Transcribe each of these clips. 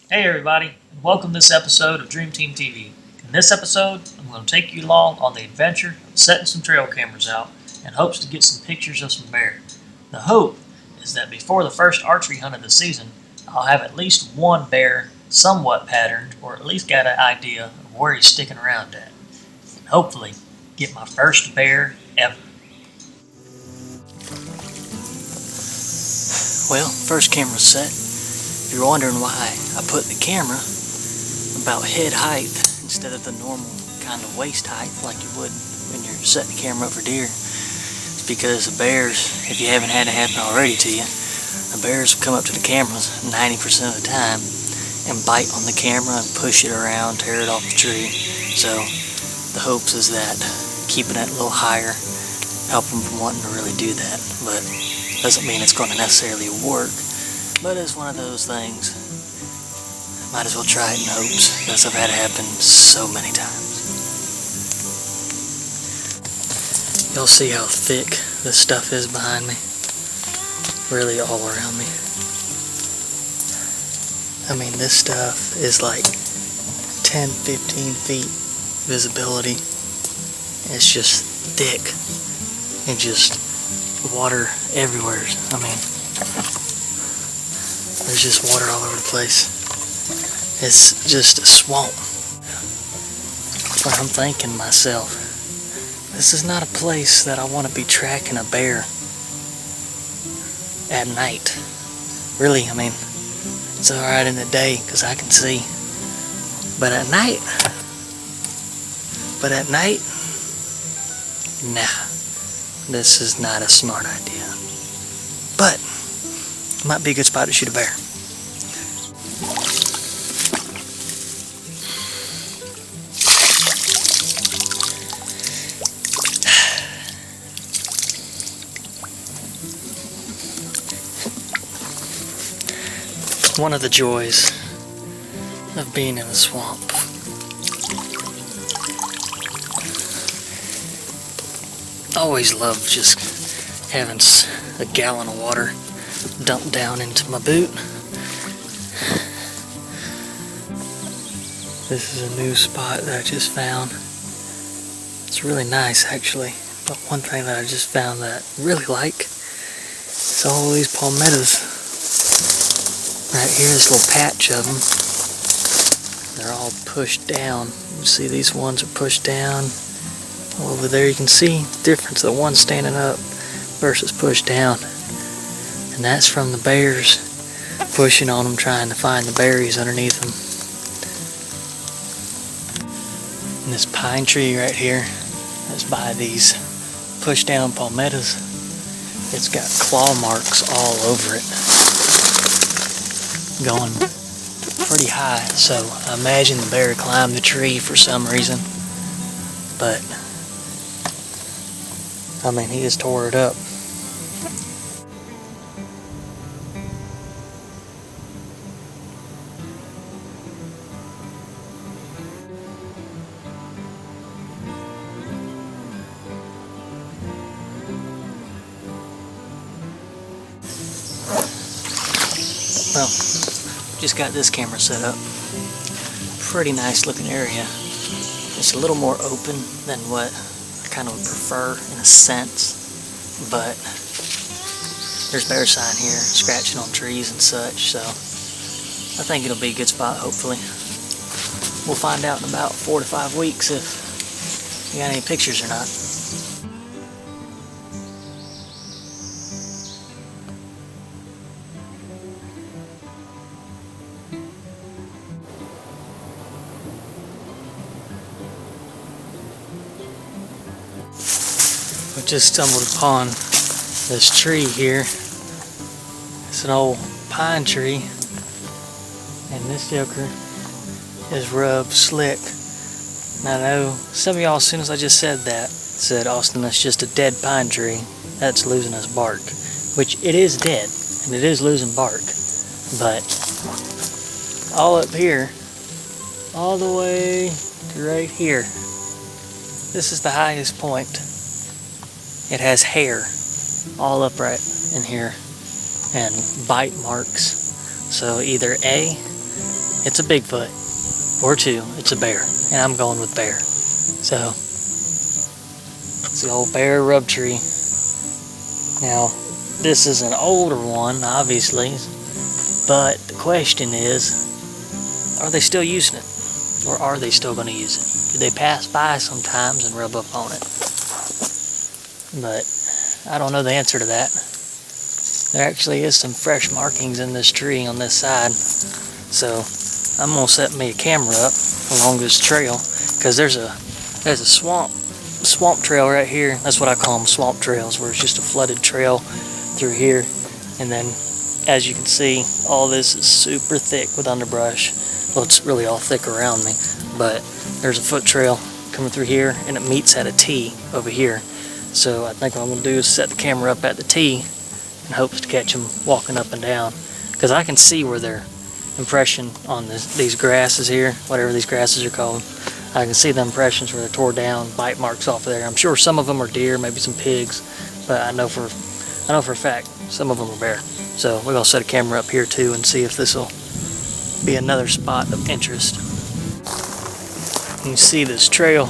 Hey everybody, and welcome to this episode of Dream Team TV. In this episode, I'm going to take you along on the adventure of setting some trail cameras out in hopes to get some pictures of some bear. The hope is that before the first archery hunt of the season, I'll have at least one bear somewhat patterned, or at least got an idea of where he's sticking around at, and hopefully get my first bear ever. Well, first camera's set. If you're wondering why I put the camera about head height instead of the normal kind of waist height like you would when you're setting the camera up for deer, it's because the bears, if you haven't had it happen already to you, the bears will come up to the cameras 90% of the time and bite on the camera and push it around, tear it off the tree. So the hopes is that keeping it a little higher help them from wanting to really do that, but doesn't mean it's going to necessarily work. But it's one of those things, might as well try it in hopes, because I've had it happen so many times. You'll see how thick this stuff is behind me. Really all around me. I mean, this stuff is like 10, 15 feet visibility. It's just thick and just water everywhere. I mean, there's just water all over the place. It's just a swamp. But I'm thinking to myself, this is not a place that I want to be tracking a bear at night. Really, I mean, it's alright in the day because I can see. But at night, nah, this is not a smart idea. But it might be a good spot to shoot a bear. One of the joys of being in the swamp. I always loved just having a gallon of water dumped down into my boot. This is a new spot that I just found. It's really nice actually, but one thing that I just found that I really like is all these palmettos. Right here, this little patch of them. They're all pushed down. You see these ones are pushed down. Over there you can see the difference, the one standing up versus pushed down. And that's from the bears pushing on them, trying to find the berries underneath them. And this pine tree right here, that's by these pushed down palmettos. It's got claw marks all over it, going pretty high. So I imagine the bear climbed the tree for some reason. But I mean, he just tore it up. Well, just got this camera set up. Pretty nice looking area. It's a little more open than what I kind of would prefer in a sense, but there's bear sign here, scratching on trees and such, so I think it'll be a good spot, hopefully. We'll find out in about 4 to 5 weeks if we got any pictures or not. I just stumbled upon this tree here. It's an old pine tree, and this joker is rubbed slick. And I know some of y'all, as soon as I just said that, said, Austin, that's just a dead pine tree. That's losing its bark. Which it is dead, and it is losing bark. But all up here, all the way to right here, this is the highest point. It has hair all up right in here and bite marks. So either A, it's a Bigfoot, or 2, it's a bear, and I'm going with bear. So, it's the old bear rub tree. Now, this is an older one, obviously, but the question is, are they still using it? Or are they still going to use it? Do they pass by sometimes and rub up on it? But I don't know the answer to that. There actually is some fresh markings in this tree on this side. So I'm going to set me a camera up along this trail, because there's a swamp trail right here. That's what I call them, swamp trails, where it's just a flooded trail through here. And then, as you can see, all this is super thick with underbrush. Well, it's really all thick around me, but there's a foot trail coming through here, and it meets at a T over here. So I think what I'm going to do is set the camera up at the T in hopes to catch them walking up and down, because I can see where their impression on these grasses here, whatever these grasses are called, I can see the impressions where they're tore down, bite marks off of there. I'm sure some of them are deer, maybe some pigs, but I know for a fact some of them are bear. So we're going to set a camera up here too and see if this will be another spot of interest. You see this trail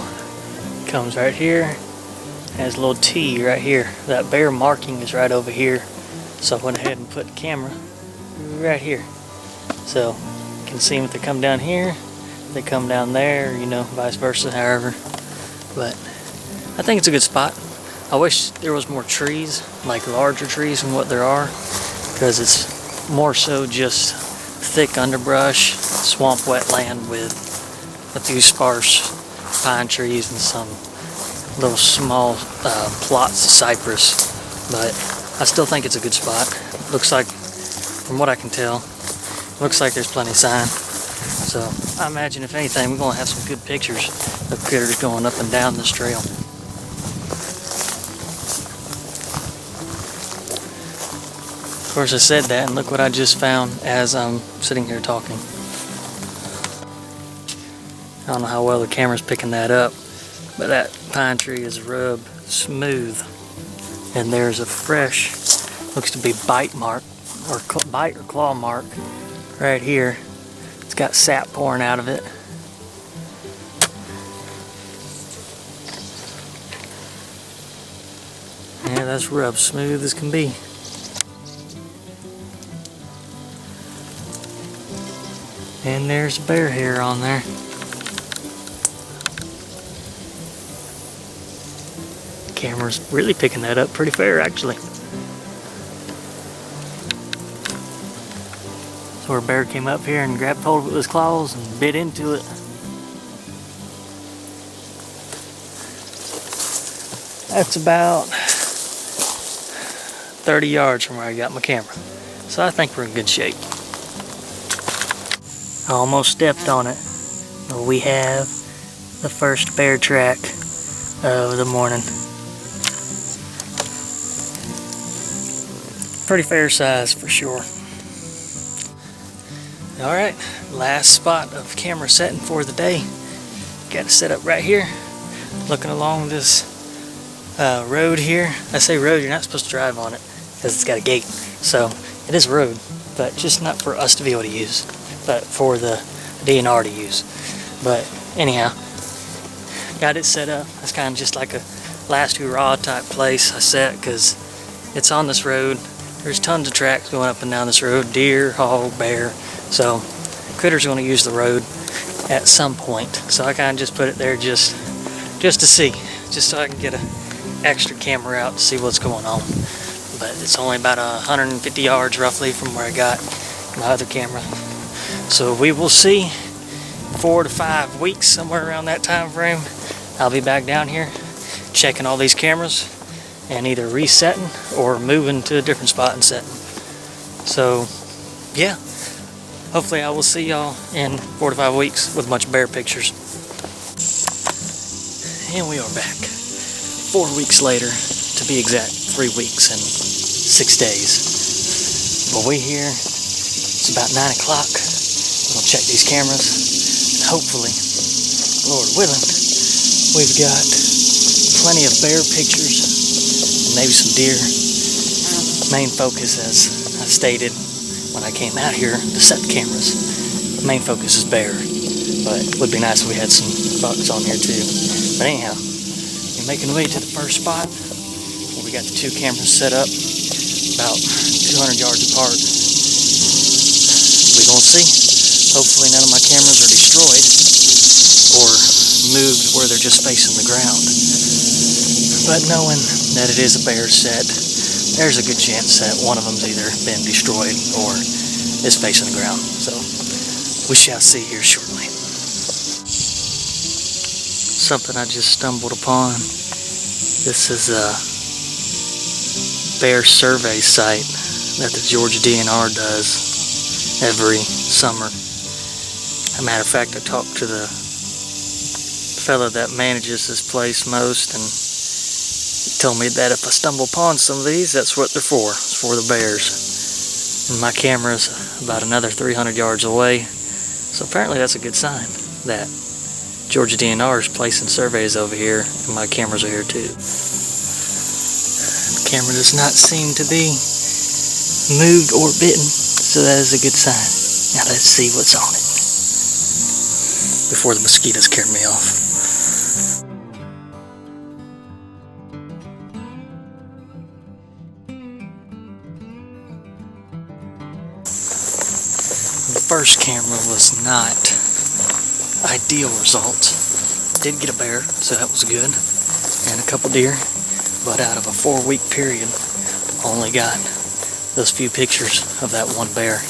comes right here, has a little T right here. That bear marking is right over here. So I went ahead and put the camera right here. So you can see them if they come down here, they come down there, you know, vice versa, however. But I think it's a good spot. I wish there was more trees, like larger trees than what there are, because it's more so just thick underbrush, swamp wetland with a few sparse pine trees and some little small plots of cypress. But I still think it's a good spot. Looks like, from what I can tell, looks like there's plenty of sign. So I imagine, if anything, we're going to have some good pictures of critters going up and down this trail. Of course, I said that, and look what I just found as I'm sitting here talking. I don't know how well the camera's picking that up, but that pine tree is rubbed smooth, and there's a fresh, looks to be bite mark, or bite or claw mark right here. It's got sap pouring out of it. Yeah, that's rubbed smooth as can be. And there's bear hair on there. Camera's really picking that up pretty fair, actually. So our bear came up here and grabbed hold with his claws and bit into it. That's about 30 yards from where I got my camera. So I think we're in good shape. I almost stepped on it, but we have the first bear track of the morning. Pretty fair size for sure. Alright, last spot of camera setting for the day. Got it set up right here, looking along this road here. I say road, you're not supposed to drive on it because it's got a gate. So it is a road, but just not for us to be able to use, but for the DNR to use. But anyhow, got it set up. It's kind of just like a last hurrah type place I set, because it's on this road. There's tons of tracks going up and down this road, deer, hog, bear. So critters are going to use the road at some point. So I kind of just put it there just to see, just so I can get an extra camera out to see what's going on. But it's only about 150 yards roughly from where I got my other camera. So we will see. 4 to 5 weeks, somewhere around that time frame, I'll be back down here checking all these cameras and either resetting or moving to a different spot and setting. So yeah, hopefully I will see y'all in 4 to 5 weeks with a bunch of bear pictures. And we are back 4 weeks later, to be exact, 3 weeks and 6 days. But we here, it's about 9 o'clock. We'll check these cameras. Hopefully, Lord willing, we've got plenty of bear pictures and maybe some deer. Main focus, as I stated when I came out here to set the cameras, main focus is bear, but it would be nice if we had some bucks on here too. But anyhow, we're making our way to the first spot where we got the two cameras set up about 200 yards apart. We're gonna see. Hopefully none of my cameras are destroyed or moved where they're just facing the ground. But knowing that it is a bear set, there's a good chance that one of them's either been destroyed or is facing the ground. So we shall see here shortly. Something I just stumbled upon. This is a bear survey site that the Georgia DNR does every summer. As a matter of fact, I talked to the fellow that manages this place most, and he told me that if I stumble upon some of these, that's what they're for. It's for the bears. And my camera's about another 300 yards away, so apparently that's a good sign that Georgia DNR is placing surveys over here, and my cameras are here too. The camera does not seem to be moved or bitten, so that is a good sign. Now let's see what's on it before the mosquitoes scare me off. The first camera was not ideal results. Did get a bear, so that was good, and a couple deer, but out of a 4-week period, only got those few pictures of that one bear,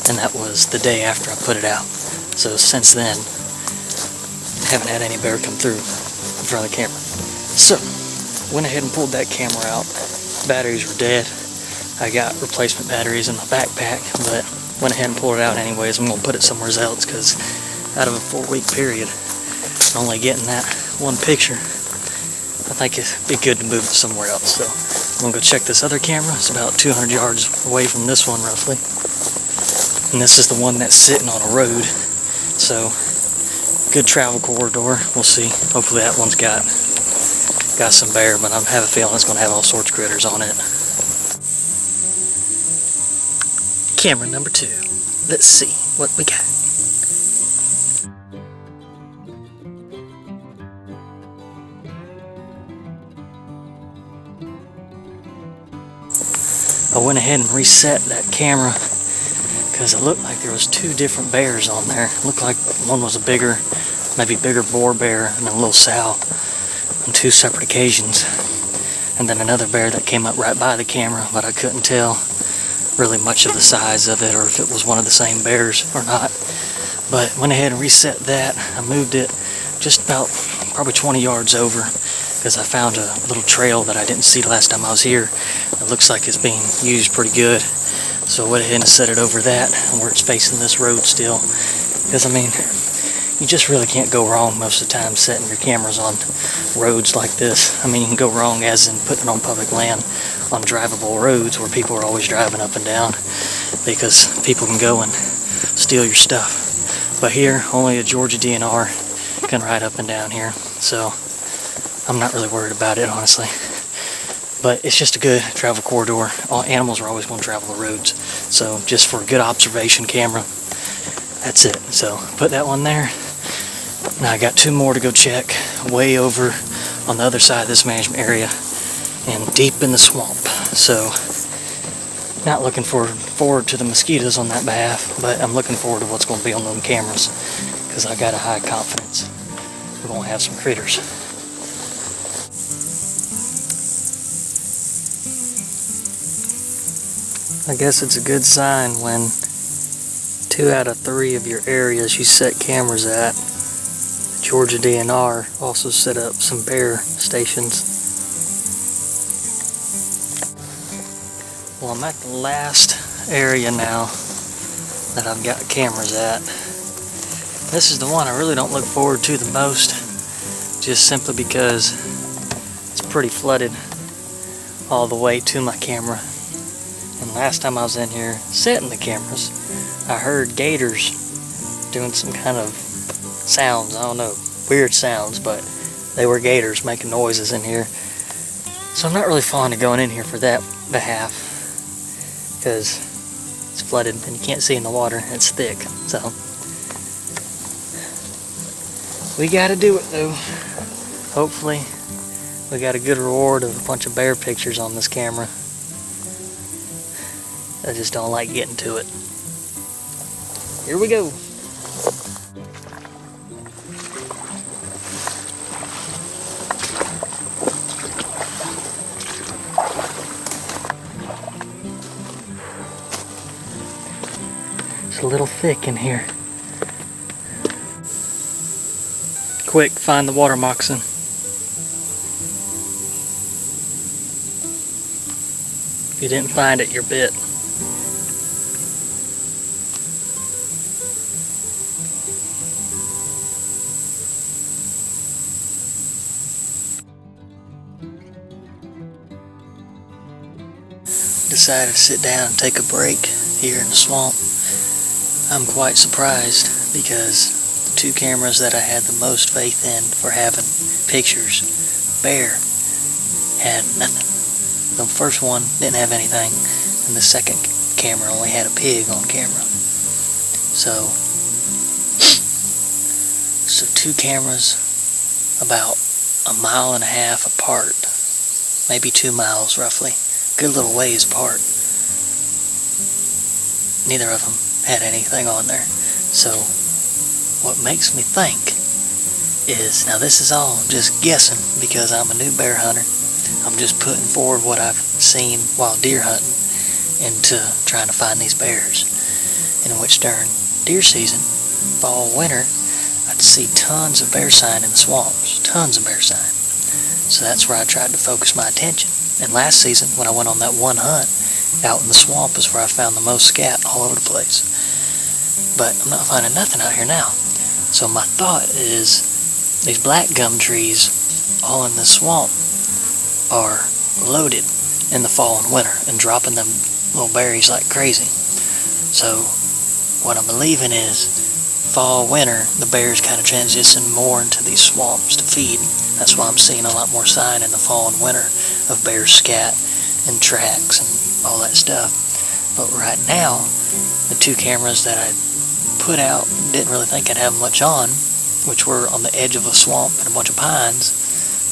and that was the day after I put it out. So since then, haven't had any bear come through in front of the camera. So went ahead and pulled that camera out. Batteries were dead. I got replacement batteries in my backpack, but went ahead and pulled it out anyways. I'm gonna put it somewhere else because out of a 4-week period, only getting that one picture, I think it'd be good to move it somewhere else. So I'm gonna go check this other camera. It's about 200 yards away from this one roughly, and this is the one that's sitting on a road. So good travel corridor. We'll see. Hopefully that one's got some bear, but I have a feeling it's gonna have all sorts of critters on it. Camera number 2. Let's see what we got. I went ahead and reset that camera because it looked like there was 2 different bears on there. It looked like one was a bigger, maybe bigger boar bear, and then a little sow on 2 separate occasions. And then another bear that came up right by the camera, but I couldn't tell really much of the size of it or if it was one of the same bears or not. But went ahead and reset that. I moved it just about probably 20 yards over because I found a little trail that I didn't see the last time I was here. It looks like it's being used pretty good. So I went ahead and set it over that where it's facing this road still. Because I mean, you just really can't go wrong most of the time setting your cameras on roads like this. I mean, you can go wrong as in putting it on public land on drivable roads where people are always driving up and down because people can go and steal your stuff. But here, only a Georgia DNR can ride up and down here. So I'm not really worried about it, honestly. But it's just a good travel corridor. All animals are always going to travel the roads. So just for a good observation camera, that's it. So put that one there. Now I got 2 more to go check way over on the other side of this management area and deep in the swamp. So not looking forward to the mosquitoes on that behalf, but I'm looking forward to what's going to be on them cameras because I got a high confidence we're going to have some critters. I guess it's a good sign when 2 out of 3 of your areas you set cameras at, the Georgia DNR also set up some bear stations. Well, I'm at the last area now that I've got cameras at. This is the one I really don't look forward to the most, just simply because it's pretty flooded all the way to my camera. And last time I was in here setting the cameras, I heard gators doing some kind of sounds. I don't know, weird sounds, but they were gators making noises in here. So I'm not really fond of going in here for that behalf because it's flooded and you can't see in the water. It's thick. So We gotta do it though. Hopefully we got a good reward of a bunch of bear pictures on this camera. I just don't like getting to it. Here we go. It's a little thick in here. Quick, find the water moccasin. If you didn't find it, you're bit. Decided to sit down and take a break here in the swamp. I'm quite surprised because the two cameras that I had the most faith in for having pictures, bear, had nothing. The first one didn't have anything, and the second camera only had a pig on camera. So two cameras about 1.5 miles apart, maybe 2 miles roughly, good little ways apart. Neither of them had anything on there. So what makes me think is, now this is all just guessing because I'm a new bear hunter. I'm just putting forward what I've seen while deer hunting into trying to find these bears. In which during deer season, fall, winter, I'd see tons of bear sign in the swamps. Tons of bear sign. So that's where I tried to focus my attention. And last season, when I went on that one hunt, out in the swamp is where I found the most scat all over the place. But I'm not finding nothing out here now. So my thought is, these black gum trees all in the swamp are loaded in the fall and winter and dropping them little berries like crazy. So what I'm believing is, fall, winter, the bears kind of transition more into these swamps to feed. That's why I'm seeing a lot more sign in the fall and winter of bear scat and tracks and all that stuff. But right now, the two cameras that I put out, didn't really think I'd have much on, which were on the edge of a swamp and a bunch of pines.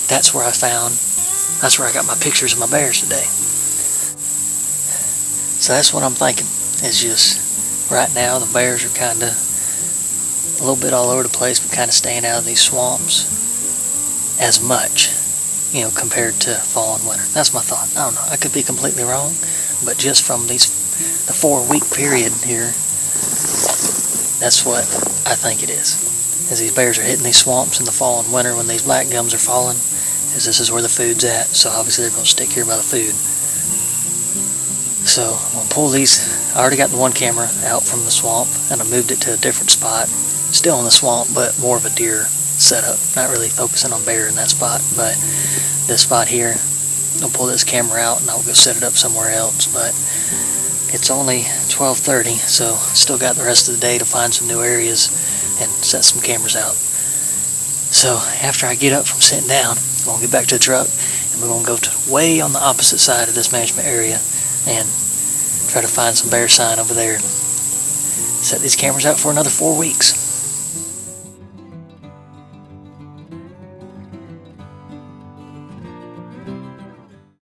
That's where I got my pictures of my bears today. So that's what I'm thinking. It's just, right now the bears are kind of a little bit all over the place, but kind of staying out of these swamps as much, compared to fall and winter. That's my thought. I don't know. I could be completely wrong, but just from the 4-week period here, that's what I think it is. As these bears are hitting these swamps in the fall and winter when these black gums are falling, is this is where the food's at. So obviously they're going to stick here by the food. So I'm going to pull these. I already got the one camera out from the swamp, and I moved it to a different spot. Still in the swamp, but more of a deer setup. Not really focusing on bear in that spot, but this spot here, I'll pull this camera out and I'll go set it up somewhere else. But it's only 12:30, so still got the rest of the day to find some new areas and set some cameras out. So after I get up from sitting down, I'm going to get back to the truck and we're going to go to way on the opposite side of this management area and try to find some bear sign over there. Set these cameras out for another 4 weeks.